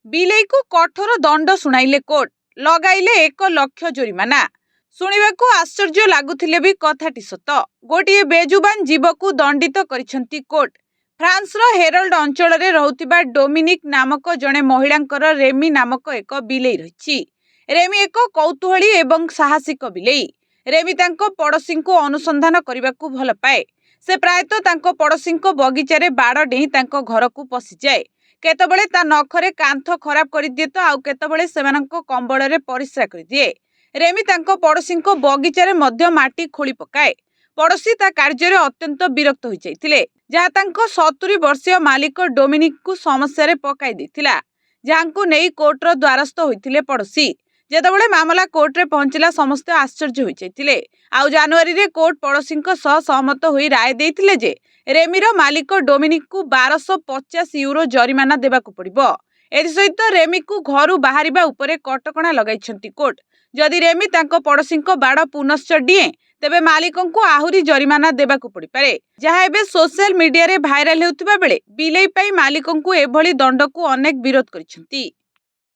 ବିଲେଇ को कठोर दंड शुणाइले कोर्ट लगाइले 1 लाख जोरिमाना। शुणिबाकू आश्चर्य लगुथिले भी कथाटी सत। गोटे बेजुबान जीव को दंडित करिसेंती कोर्ट। फ्रांसर हेरल्ड अंचल में रहुथिबा डोमिनिक नामक जड़े महिलांकर रेमी नामक एक बिलेई रही। रेमी एक कौतूहली एवं साहसिक बिलेई। रेमी तांको पड़ोसी को अनुसंधान करने को भल पाए। से प्रायतः तांको पड़ोसी बगीचारे बाड़ डेई तांको घर को पशि जाए। केतबेले ता नखरे कांथ खराब कर दिए तो आउ केतबेले सेमानंको कंबଳରେ परिस्रा कर दिए। रेमी तांको पड़ोसी बगीचारे मध्य माटी खोली पकाए। पड़ोसी ता कार्य अत्यंत विरक्त हो जाइथिले, जहाँ तांको 70 वर्षीय मालिक डोमिनिक को समस्या पकाई देथिला, जहाँको नेई कोर्टर द्वारस्थ होइथिले पड़ोसी। जेतेबेले मामला कोर्ट रे पहुंचला समस्त आश्चर्य हो जाइथिले। आउ जनवरी रे कोर्ट पड़ोसी सहमत होई राय देइथिले जे रेमीर मालिक डोमिनिक को 1250 यूरो जरिमाना देबाकू पड़िबो। एथि सहित रेमी को घर बाहरिबा उपरे कटकणा लगाइछंती कोर्ट। जदि रेमी तांको पड़ोसी बाड़ पुनश्च डिए तेबे मालिकों को आहुरी जरिमाना देबाकू पड़ी पारे, जहाँ एबे सोशल मीडिया रे भाइराल हेउथिबा बेले बिलेई पाई मालिकों को एभली दंड को अनेक विरोध करिसेंती।